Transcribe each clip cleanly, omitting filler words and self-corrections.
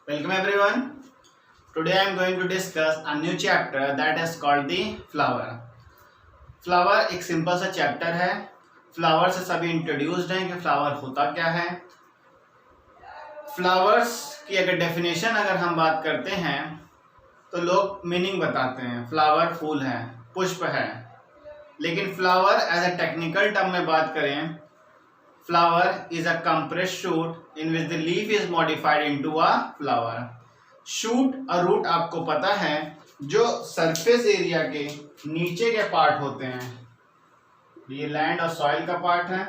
Welcome everyone. Today I am going to discuss a new chapter that is called the flower. Flower एक simple सा chapter है. Flower से सभी introduced हैं कि फ्लावर होता क्या है. फ्लावर्स की अगर डेफिनेशन अगर हम बात करते हैं तो लोग मीनिंग बताते हैं. फ्लावर फूल है, पुष्प है. लेकिन flower as a technical term में बात करें, flower is a compressed shoot in which the leaf is modified into a flower. shoot और root आपको पता है जो सरफेस एरिया के नीचे के पार्ट होते हैं. ये लैंड और सॉइल का पार्ट है.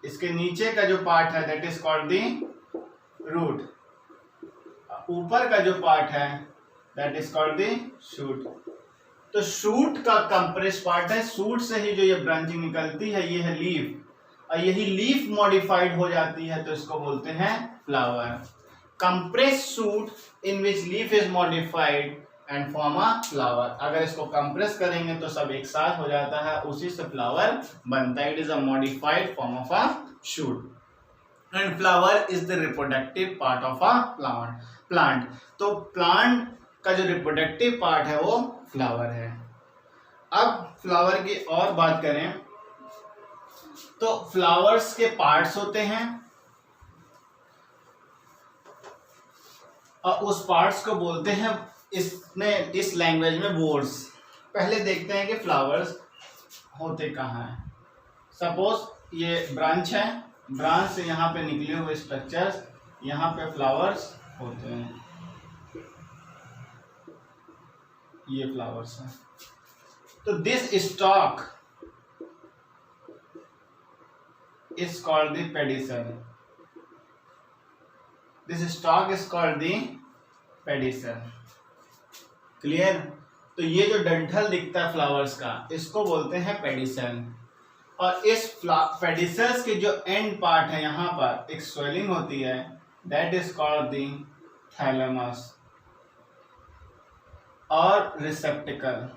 इसके नीचे का जो पार्ट है that is called the root. ऊपर का जो पार्ट है that is called the shoot. तो शूट का कंप्रेस पार्ट है. शूट से ही जो ये ब्रांचिंग निकलती है ये है लीफ, और यही लीफ मॉडिफाइड हो जाती है तो इसको बोलते हैं flower. Compress shoot in which leaf is modified and form a flower. अगर इसको कंप्रेस करेंगे तो सब एक साथ हो जाता है, उसी से फ्लावर बनता है. It is a modified form of a shoot. And flower is the reproductive part of a plant. तो प्लांट का जो रिप्रोडक्टिव पार्ट है वो फ्लावर है. अब फ्लावर की और बात करें तो फ्लावर्स के पार्ट्स होते हैं और उस पार्ट्स को बोलते हैं इस लैंग्वेज में वर्ड्स. पहले देखते हैं कि फ्लावर्स होते कहाँ हैं. सपोज ये ब्रांच है, ब्रांच से यहाँ पे निकले हुए स्ट्रक्चर्स, यहाँ पे फ्लावर्स होते हैं. ये फ्लावर्स हैं. तो this stock is called the pedicel. This stalk is called the pedicel. Clear? तो ये जो डंठल दिखता है फ्लावर्स का इसको बोलते हैं पेडिसल. और इस पेडिसल्स के जो एंड पार्ट है यहाँ पर एक स्वेलिंग होती है that is called the thalamus और रिसेप्टिकल.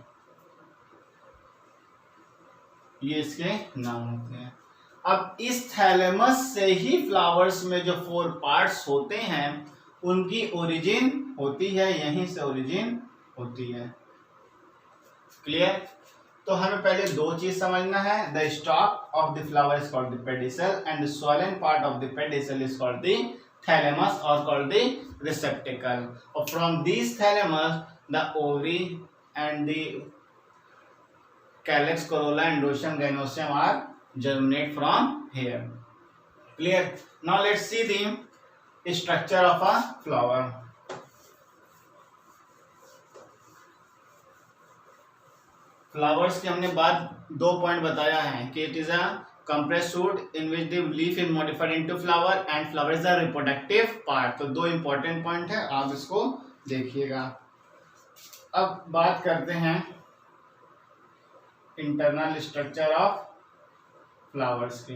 ये इसके नाम होते हैं. अब इस थैलेमस से ही फ्लावर्स में जो 4 पार्ट्स होते हैं उनकी ओरिजिन होती है, यहीं से ओरिजिन होती है. क्लियर? तो हमें पहले 2 चीज समझना है. The stalk of the flower is called the pedicel and the swollen part of the pedicel is called the thalamus और कॉल्ड द रिसेप्टिकल. और from this thalamus the ovary and the calyx, corolla, androecium, gynoecium are germinate from here. Clear? Now let's see the structure of a flower. Flowers की हमने बात 2 point बताया है कि it is a compressed shoot in which the leaf is modified into flower and flower is a reproductive part. तो 2 important point है, आप इसको देखिएगा. अब बात करते हैं इंटरनल स्ट्रक्चर ऑफ फ्लावर्स की.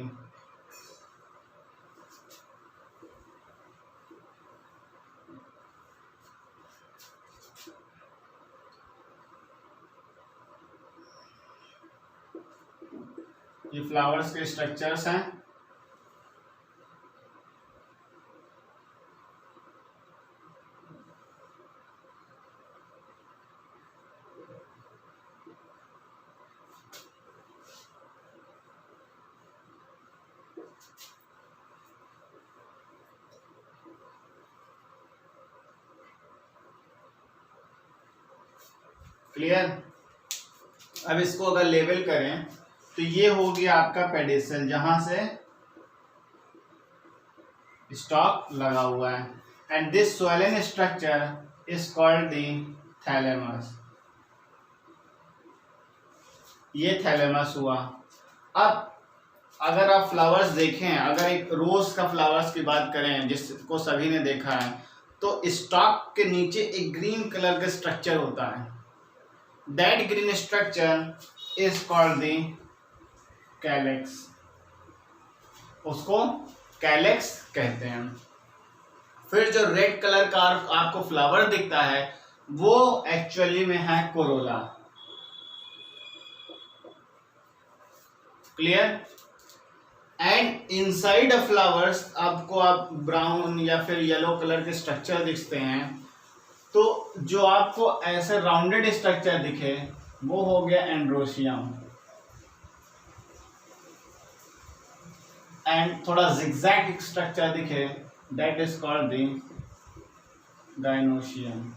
ये फ्लावर्स के स्ट्रक्चर्स हैं. क्लियर? अब इसको अगर लेवल करें तो ये हो गया आपका पेडिसल जहां से स्टॉक लगा हुआ है. And this swollen structure is called the thalamus. ये थैलेमस हुआ. अब अगर आप फ्लावर्स देखें, अगर एक रोज का फ्लावर्स की बात करें जिसको सभी ने देखा है, तो स्टॉक के नीचे एक ग्रीन कलर का स्ट्रक्चर होता है. That green structure is called the calyx. उसको कैलेक्स कहते हैं. फिर जो रेड कलर का आपको फ्लावर दिखता है वो एक्चुअली में है Corolla. Clear? And inside the flowers आपको आप ब्राउन या फिर येलो कलर के स्ट्रक्चर दिखते हैं। तो जो आपको ऐसे राउंडेड स्ट्रक्चर दिखे वो हो गया एंड्रोशियम, एंड थोड़ा जिगजैग स्ट्रक्चर दिखे that is called the gynoecium.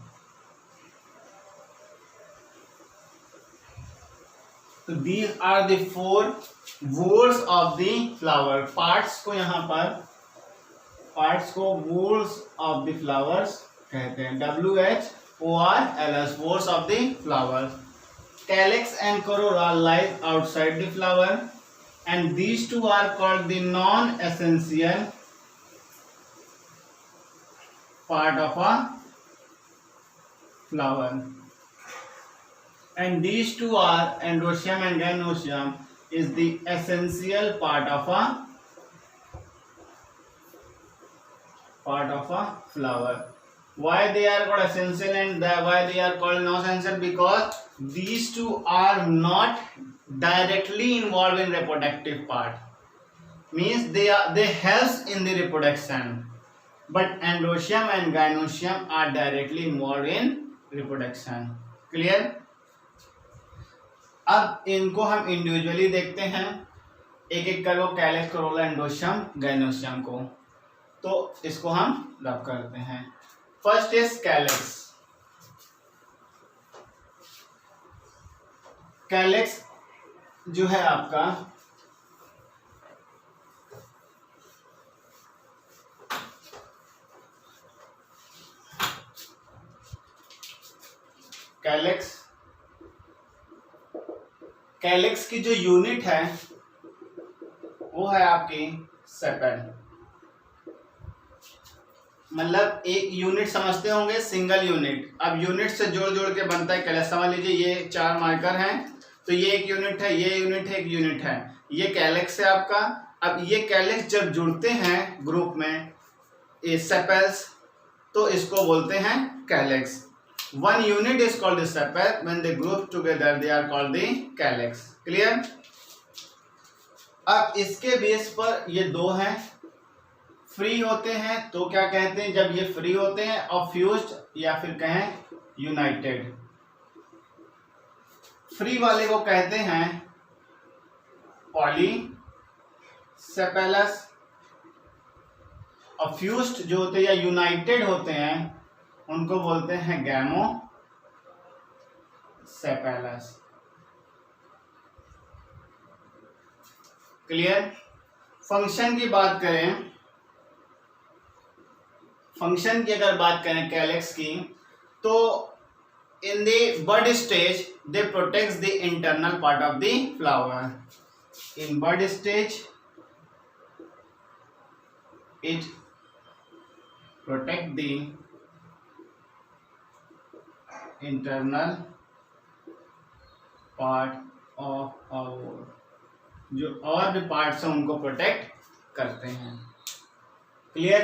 तो these are the four whorls of the flower. Parts को यहाँ पर पार्ट्स को वोल्स ऑफ द फ्लावर्स कहते हैं, WHORLS, whorls of the flower. Calyx and corolla lies outside the flower and these two are called the non-essential part of a flower, and these two are androecium and gynoecium is the essential part of a flower. Why they are called essential and why they are called non-essential? Because these two are not directly involved in reproductive part, means they helps in the reproduction, but androecium and gynoecium are directly involved in reproduction. Clear? अब इनको हम individually देखते हैं, एक एक करो, calyx, Corolla, androecium, gynoecium को। तो इसको हम रब करते हैं। First is calyx. कैलिक्स जो है आपका कैलिक्स की जो यूनिट है वो है आपकी सेपेल। मतलब एक यूनिट समझते होंगे, सिंगल यूनिट। अब यूनिट से जोड़ जोड़ के बनता है कैलिक्स। समझ लीजिए ये 4 मार्कर हैं, तो ये एक यूनिट है, ये यूनिट है, एक यूनिट है, ये कैलिक्स है आपका। अब ये कैलिक्स जब जुड़ते हैं ग्रुप में ये सेपेल्स, तो इसको बोलते हैं calyx. One unit is called the sepal, when they group together they are called the calyx. Clear? अब इसके बेस पर ये दो हैं, फ्री होते हैं तो क्या कहते हैं जब ये फ्री होते हैं, और फ्यूज्ड या फिर कहें यूनाइटेड। फ्री वाले को कहते हैं पॉलीसेपेलस, और फ्यूज्ड जो होते हैं या यूनाइटेड होते हैं उनको बोलते हैं गैमोसेपेलस। क्लियर? फंक्शन की बात करें, फंक्शन की अगर बात करें कैलिक्स की, तो in the bud stage they protects the internal part of the flower. In bud stage it protect the internal part of our, जो और भी पार्ट्स हैं उनको प्रोटेक्ट करते हैं। क्लियर?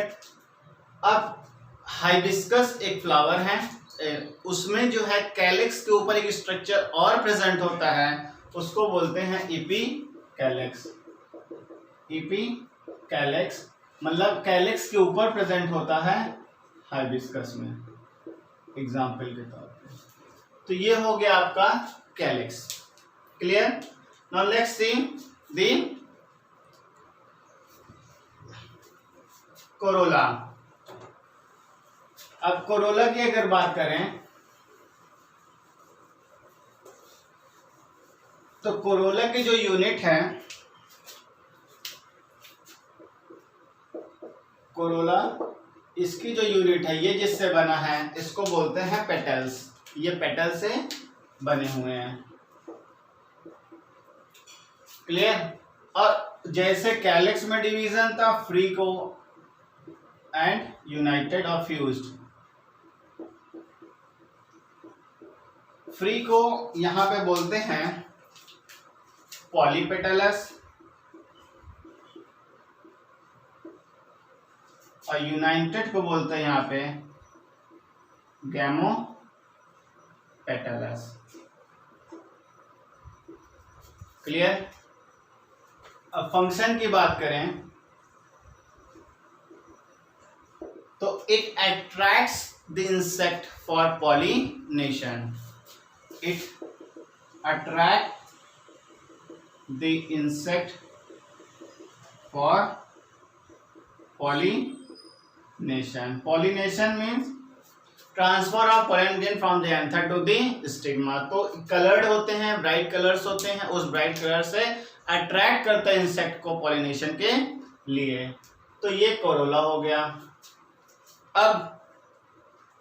अब हाइबिस्कस एक फ्लावर है, उसमें जो है कैलिक्स के ऊपर एक स्ट्रक्चर और प्रेजेंट होता है, उसको बोलते हैं इपीकैलिक्स। इपीकैलिक्स मतलब कैलिक्स के ऊपर प्रेजेंट होता है हाइबिस्कस में, एग्जाम्पल के तौर पे। तो ये हो गया आपका calyx. Clear? Now let's see the Corolla. अब कोरोला की अगर बात करें तो कोरोला की जो यूनिट है, कोरोला इसकी जो यूनिट है, ये जिससे बना है इसको बोलते हैं पेटल्स। ये पेटल से बने हुए हैं। क्लियर? और जैसे कैलिक्स में डिवीजन था फ्री को एंड यूनाइटेड और फ्यूज्ड, फ्री को यहां पे बोलते हैं पॉलीपेटलस, और यूनाइटेड को बोलते हैं यहां पे गैमोपेटलस। क्लियर? अब फंक्शन की बात करें तो it attracts the insect for pollination. It attract the insect for pollination. Pollination means transfer of pollen grain from the anther to the stigma. तो कलर्ड होते हैं, ब्राइट कलर्स होते हैं, उस ब्राइट कलर से अट्रैक्ट करता है इंसेक्ट को पॉलिनेशन के लिए। तो ये कोरोला हो गया। अब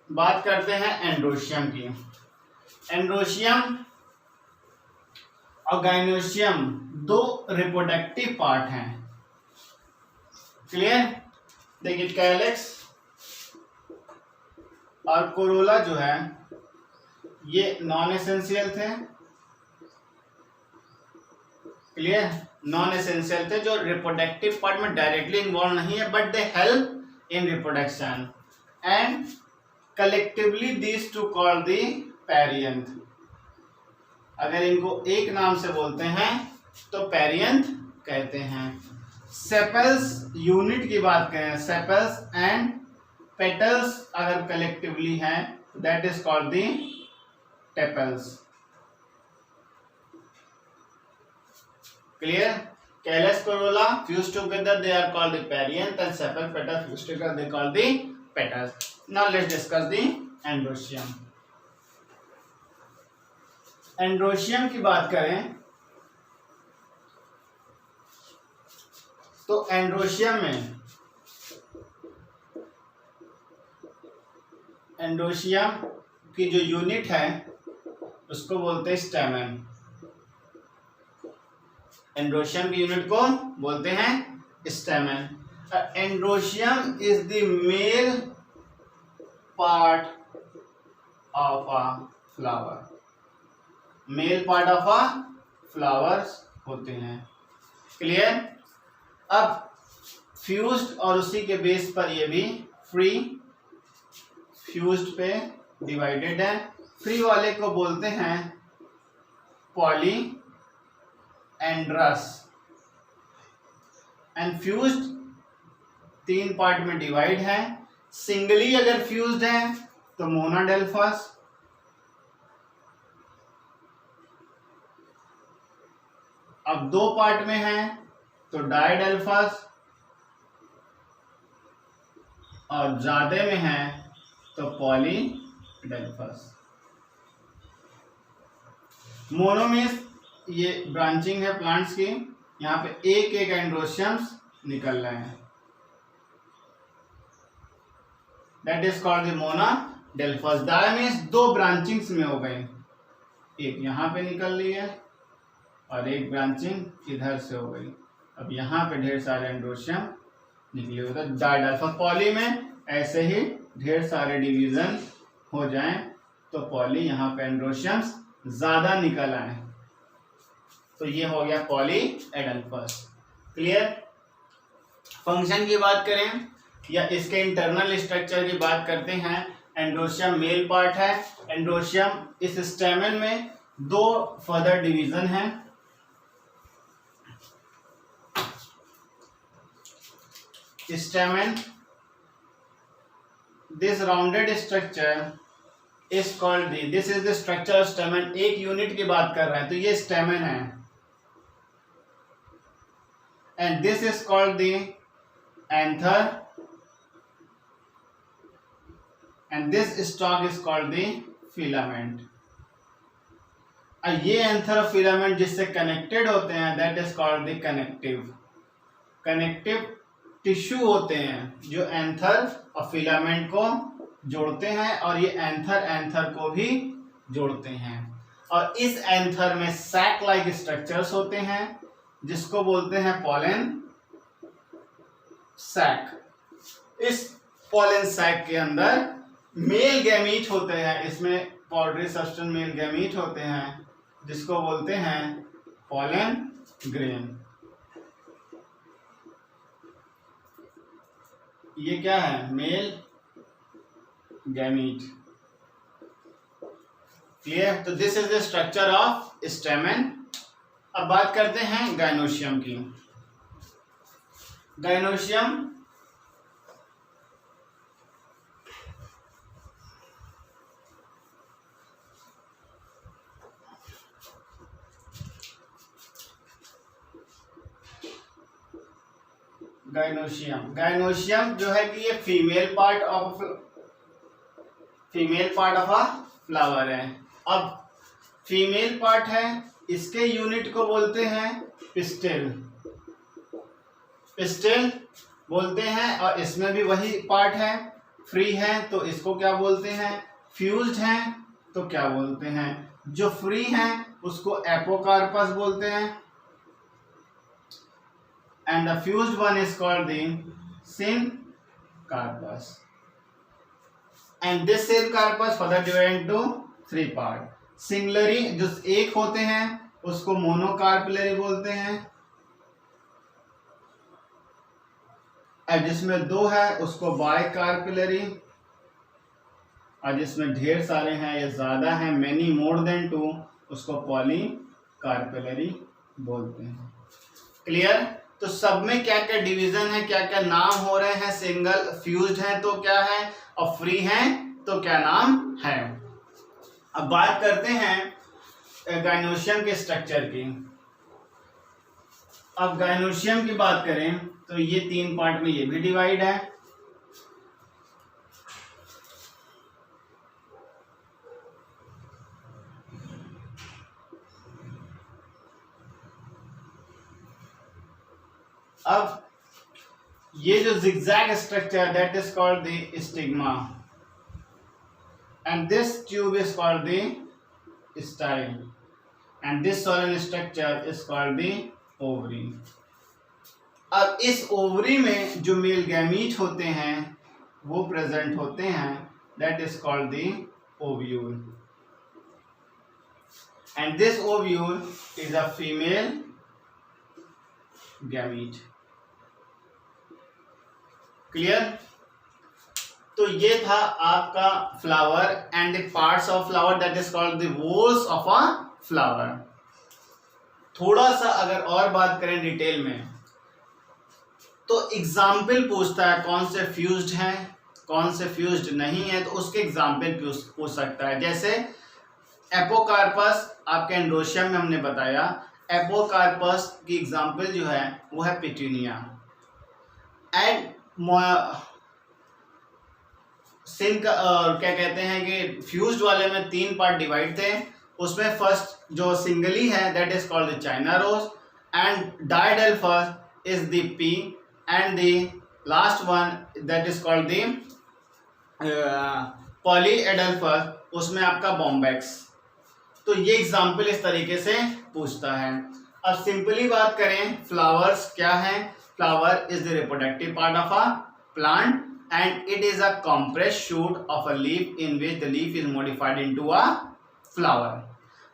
बात करते हैं एंड्रोशियम की। एंड्रोशियम और गाइनोशियम दो रिप्रोडक्टिव पार्ट हैं। क्लियर? देखिए कैलेक्स और कोरोला जो है ये नॉन एसेंशियल थे। क्लियर? नॉन एसेंशियल थे जो रिप्रोडक्टिव पार्ट में डायरेक्टली इन्वॉल्व नहीं है, but they help in reproduction and collectively these two call the perianth. अगर इनको एक नाम से बोलते हैं तो पैरियंथ कहते हैं। सेपल्स यूनिट की बात करें, सेपल्स एंड पेटल्स अगर कलेक्टिवली हैं that is called the tepals. Clear? Callus Corolla fused together they are called the perianth and sepal petal fused together they called the petals. Now let's discuss the androecium. Androecium की बात करें तो androecium में androecium की जो unit है उसको बोलते हैं स्टैमेन। एंड्रोशियम की यूनिट को बोलते हैं stamen. Androecium is the male part of a flower. Male part of a flowers होते हैं। क्लियर? अब फ्यूज्ड और उसी के बेस पर ये भी फ्री फ्यूज्ड पे डिवाइडेड है। फ्री वाले को बोलते हैं पॉली एंड्रस एंड फ्यूज्ड तीन पार्ट में डिवाइड है। सिंगली अगर फ्यूज्ड है तो मोनाडेल्फस, अब दो पार्ट में है तो डायडेल्फस, और ज्यादा में है तो पॉलीडेल्फस। मोनो में ये ब्रांचिंग है प्लांट्स की, यहाँ पे एक एक एंड्रोशियम्स निकल रहे हैं, that is called the monadelphous. Dia means दो ब्रांचिंग्स में हो गए, एक यहाँ पे निकल रही है और एक ब्रांचिंग इधर से हो गई। अब यहाँ पे ढेर सारे एंड्रोशियम निकले होते हैं डायडेल्फस। पॉली में ऐसे ही ढेर सारे डिवीजन हो जाएं तो पॉली यहाँ पे एंड्रोशियम्स ज्यादा निकल आए तो ये हो गया पॉली एडेल्फस। क्लियर? फंक्शन की बात करें या इसके इंटरनल स्ट्रक्चर की बात करते हैं। एंड्रोशियम मेल पार्ट है। एंड्रोशियम इस स्टेमन में दो फर्दर डिवीजन है। स्टेमन, this rounded structure is called this is the structure of स्टेमन। एक यूनिट की बात कर रहे हैं तो ये स्टेमन है and this is called the anther and this stock is called the filament. ये एंथर और फिलामेंट जिससे कनेक्टेड होते हैं that is called the connective. Connective tissue होते हैं जो एंथर और फिलामेंट को जोड़ते हैं और ये एंथर को भी जोड़ते हैं। और इस एंथर में सैक लाइक स्ट्रक्चर्स होते हैं जिसको बोलते हैं पॉलन सैक। इस पॉलन सैक के अंदर मेल गैमीट होते हैं, इसमें पोल्ट्री सब्सटेंस मेल गैमीट होते हैं जिसको बोलते हैं पॉलन ग्रेन। ये क्या है? Male gamete. क्लियर? तो this is the structure of स्टेमन। अब बात करते हैं गाइनोशियम की। गाइनोशियम गाइनोशियम जो है कि ये female part of a flower है। अब फीमेल पार्ट है, इसके यूनिट को बोलते हैं पिस्टिल बोलते हैं, और इसमें भी वही पार्ट है, फ्री है तो इसको क्या बोलते हैं, फ्यूज्ड है तो क्या बोलते हैं, जो फ्री है उसको एपोकार्पस बोलते हैं, and the fused one is called the syncarpus, and this syncarpus further divided into three part। सिंगुलरी जो एक होते हैं उसको मोनोकार्पिलरी बोलते हैं, और जिसमें दो है उसको बाइकार्पिलरी, और जिसमें ढेर सारे हैं या ज्यादा हैं, मेनी मोर देन टू, उसको पॉलीकार्पिलरी बोलते हैं। क्लियर? तो सब में क्या क्या डिवीजन है, क्या क्या नाम हो रहे हैं, सिंगल फ्यूज्ड है तो क्या है, और फ्री है तो क्या नाम है। अब बात करते हैं गाइनोशियम के स्ट्रक्चर की। अब गाइनोशियम की बात करें तो ये तीन पार्ट में ये भी डिवाइड है। अब ये जो zigzag structure that is called the stigma, and this tube is called the style, and this solen structure is called the ovary। अब इस ओवरी में जो मेल गैमीट होते हैं वो प्रेजेंट होते हैं, that is called the ovule, and this ovule is a female gamete. Clear? तो ये था आपका flower and the parts of flower, that is called the whorls of a flower. थोड़ा सा अगर और बात करें डिटेल में तो एग्जाम्पल पूछता है कौन से फ्यूज्ड हैं कौन से फ्यूज्ड नहीं है, तो उसके एग्जाम्पल पूछ सकता है। जैसे एपोकार्पस आपके एंड्रोशियम में हमने बताया, एपोकार्पस की एग्जाम्पल जो है वो है पिट्यूनिया। एंड क्या कहते हैं कि फ्यूज्ड वाले में तीन पार्ट डिवाइड थे, उसमें फर्स्ट जो सिंगली है that is called the China rose, and diadelphous is the pea, and the last one that is called the polyadelphous, उसमें आपका बॉम्बैक्स। तो ये एग्जाम्पल इस तरीके से पूछता है। अब सिंपली बात करें फ्लावर्स क्या है, flower is the reproductive part of a plant and it is a compressed shoot of a leaf in which the leaf is modified into a flower।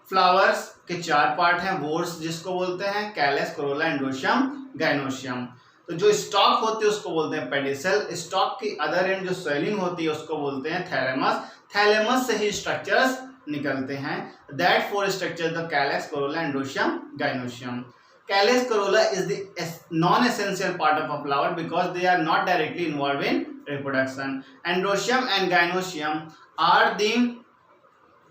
Flowers के चार पार्ट हैं, वोर्स जिसको बोलते हैं, कैलस, कोरोला, एंड्रोशियम, गाइनोशियम। तो जो stock होती है उसको बोलते हैं पेडिसल, स्टॉक की अदर एंड जो स्वेलिंग होती है उसको बोलते हैं थैलेमस, थैलेमस से ही स्ट्रक्चर्स निकलते हैं। That four structure the callus, Corolla, androecium, gynoecium. Calyx corolla is the non-essential part of a flower because they are not directly involved in reproduction. Androecium and gynoecium are the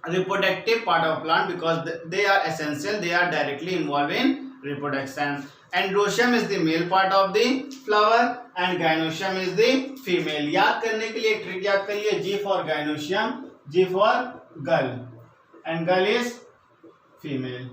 reproductive part of plant because they are essential. They are directly involved in reproduction. Androecium is the male part of the flower and gynoecium is the female. याद करने के लिए एक trick याद करिए, G for gynoecium, G for girl, and girl is female।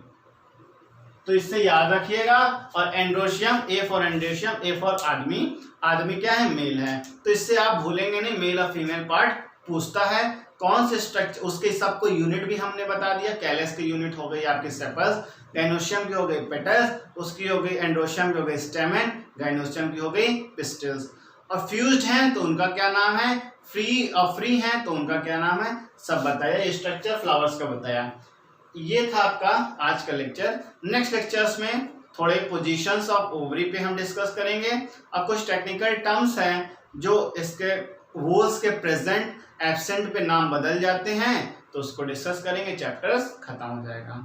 तो इससे याद रखिएगा। और androecium, A for androecium, A for आदमी, आदमी क्या है, मेल है, तो इससे आप भूलेंगे नहीं, मेल और फीमेल पार्ट पूछता है। कौन से स्ट्रक्चर, उसके सबको यूनिट भी हमने बता दिया, कैलस की यूनिट हो गई आपकी सेपल्स, गाइनोशियम की हो गई पेटल्स, उसकी हो गई एंड्रोशियम की हो गई स्टेमन, गाइनोशियम की हो गई पिस्टल्स। और फ्यूज्ड हैं तो उनका क्या नाम है, फ्री, और फ्री हैं तो उनका क्या नाम है, सब बताया। स्ट्रक्चर फ्लावर्स का बताया। ये था आपका आज का लेक्चर। नेक्स्ट लेक्चर्स में थोड़े पोजीशंस ऑफ ओवरी पे हम डिस्कस करेंगे। अब कुछ टेक्निकल टर्म्स हैं जो इसके वोल्स के प्रेजेंट एब्सेंट पे नाम बदल जाते हैं, तो उसको डिस्कस करेंगे, चैप्टर्स खत्म हो जाएगा।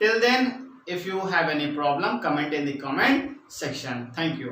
Till then if you have any problem comment in the comment section. Thank you.